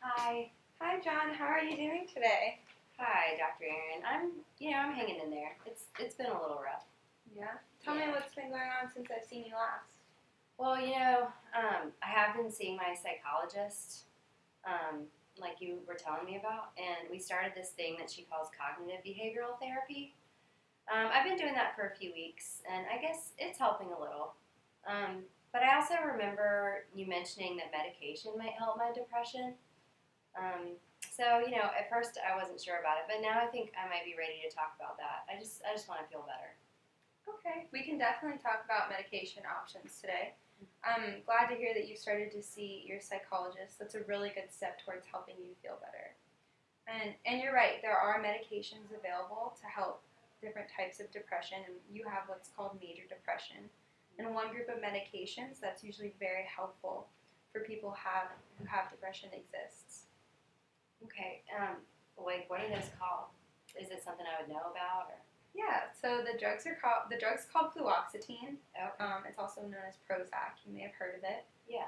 Hi. Hi, John. How are you doing today? Hi, Dr. Aaron. I'm hanging in there. It's been a little rough. Yeah. Tell me Yeah. what's been going on since I've seen you last. Well, I have been seeing my psychologist, like you were telling me about, and we started this thing that she calls cognitive behavioral therapy. I've been doing that for a few weeks, and I guess it's helping a little. But I also remember you mentioning that medication might help my depression. So, at first I wasn't sure about it, but now I think I might be ready to talk about that. I just want to feel better. Okay. We can definitely talk about medication options today. I'm glad to hear that you started to see your psychologist. That's a really good step towards helping you feel better. And you're right, there are medications available to help different types of depression, and you have what's called major depression. And one group of medications that's usually very helpful for people who have depression exists. Okay. Like what are those called? Is it something I would know about? Or Yeah, so the drug's called fluoxetine. okay. It's also known as Prozac. You may have heard of it. Yeah.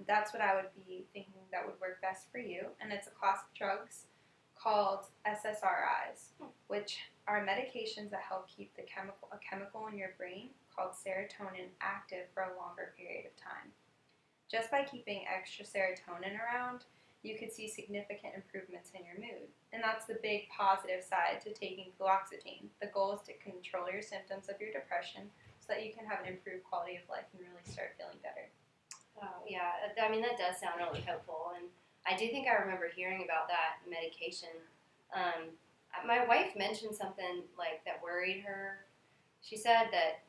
That's what I would be thinking that would work best for you. And it's a class of drugs called SSRIs, which are medications that help keep a chemical in your brain called serotonin active for a longer period of time. Just by keeping extra serotonin around, you could see significant improvements in your mood. And that's the big positive side to taking fluoxetine. The goal is to control your symptoms of your depression so that you can have an improved quality of life and really start feeling better. Oh, yeah. I mean, that does sound really hopeful, and I do think I remember hearing about that medication. My wife mentioned something like that worried her. She said that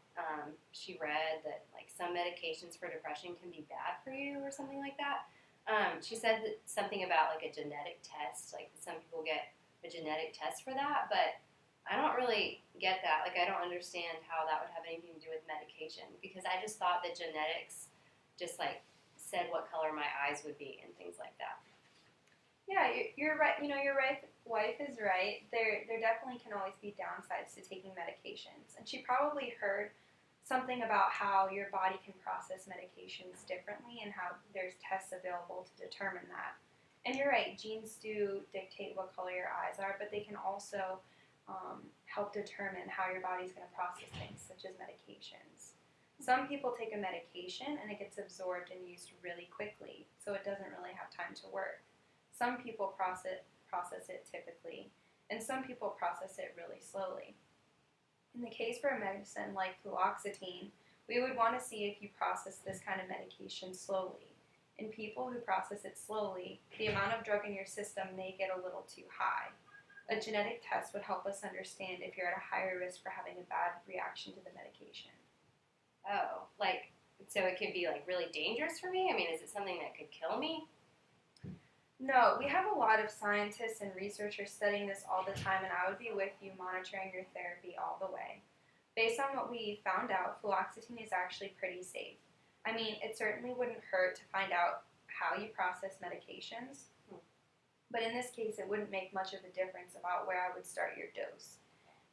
she read that like some medications for depression can be bad for you or something like that. She said that something about like a genetic test, like some people get a genetic test for that, but I don't really get that. Like I don't understand how that would have anything to do with medication because I just thought that genetics just like said what color my eyes would be and things like that. Yeah, you're right. Your wife is right. There definitely can always be downsides to taking medications. And she probably heard something about how your body can process medications differently and how there's tests available to determine that. And you're right, genes do dictate what color your eyes are, but they can also help determine how your body's going to process things, such as medications. Some people take a medication and it gets absorbed and used really quickly, so it doesn't really have time to work. Some people process it typically, and some people process it really slowly. In the case for a medicine like fluoxetine, we would want to see if you process this kind of medication slowly. In people who process it slowly, the amount of drug in your system may get a little too high. A genetic test would help us understand if you're at a higher risk for having a bad reaction to the medication. Oh, like so it could be like really dangerous for me? I mean, is it something that could kill me? No, we have a lot of scientists and researchers studying this all the time, and I would be with you monitoring your therapy all the way. Based on what we found out, fluoxetine is actually pretty safe. I mean, it certainly wouldn't hurt to find out how you process medications, but in this case, it wouldn't make much of a difference about where I would start your dose.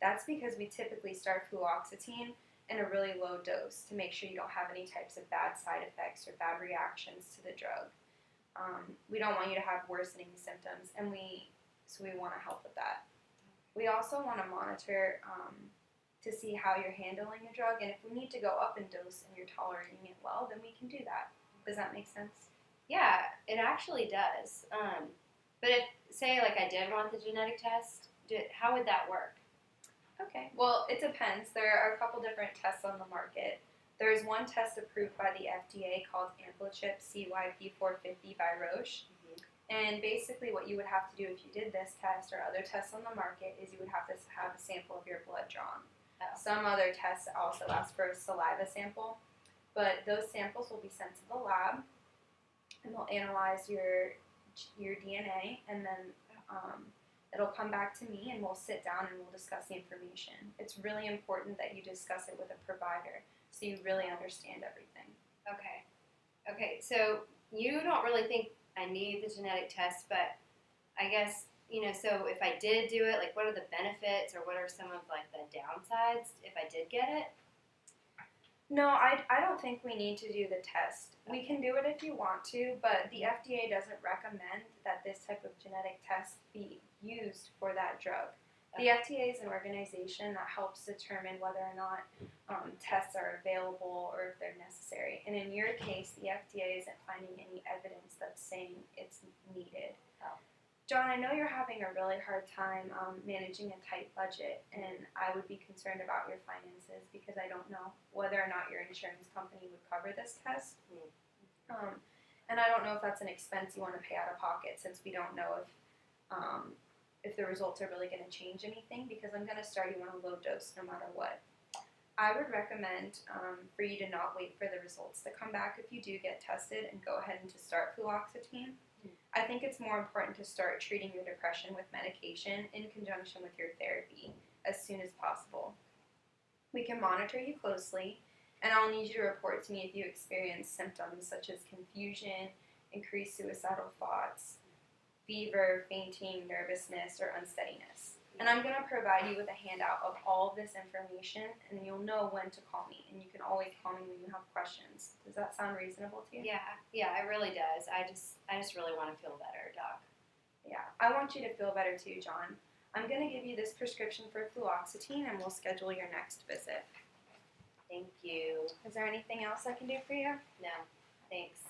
That's because we typically start fluoxetine in a really low dose to make sure you don't have any types of bad side effects or bad reactions to the drug. We don't want you to have worsening symptoms, so we want to help with that. We also want to monitor to see how you're handling the drug, and if we need to go up in dose and you're tolerating it well, then we can do that. Does that make sense? Yeah, it actually does. But if say like I did want the genetic test, how would that work? Okay, well, it depends. There are a couple different tests on the market. There's one test approved by the FDA called Amplichip CYP450 by Roche. And basically what you would have to do if you did this test or other tests on the market is you would have to have a sample of your blood drawn. Oh. Some other tests also ask for a saliva sample, but those samples will be sent to the lab and they'll analyze your DNA, and then it'll come back to me and we'll sit down and we'll discuss the information. It's really important that you discuss it with a provider so you really understand everything. Okay, so you don't really think I need the genetic test, but I guess, so if I did do it, like what are the benefits or what are some of like the downsides if I did get it? No, I don't think we need to do the test. We can do it if you want to, but the FDA doesn't recommend that this type of genetic test be used for that drug. The FDA is an organization that helps determine whether or not tests are available or if they're necessary. And in your case, the FDA isn't finding any evidence that's saying it's needed. Oh. John, I know you're having a really hard time managing a tight budget, and I would be concerned about your finances because I don't know whether or not your insurance company would cover this test. And I don't know if that's an expense you want to pay out of pocket, since we don't know if the results are really going to change anything, because I'm going to start you on a low dose no matter what. I would recommend for you to not wait for the results to come back if you do get tested and go ahead and to start fluoxetine. I think it's more important to start treating your depression with medication in conjunction with your therapy as soon as possible. We can monitor you closely, and I'll need you to report to me if you experience symptoms such as confusion, increased suicidal thoughts, fever, fainting, nervousness, or unsteadiness. And I'm going to provide you with a handout of all of this information, and you'll know when to call me. And you can always call me when you have questions. Does that sound reasonable to you? Yeah, it really does. I just really want to feel better, Doc. Yeah, I want you to feel better too, John. I'm going to give you this prescription for fluoxetine, and we'll schedule your next visit. Thank you. Is there anything else I can do for you? No, thanks.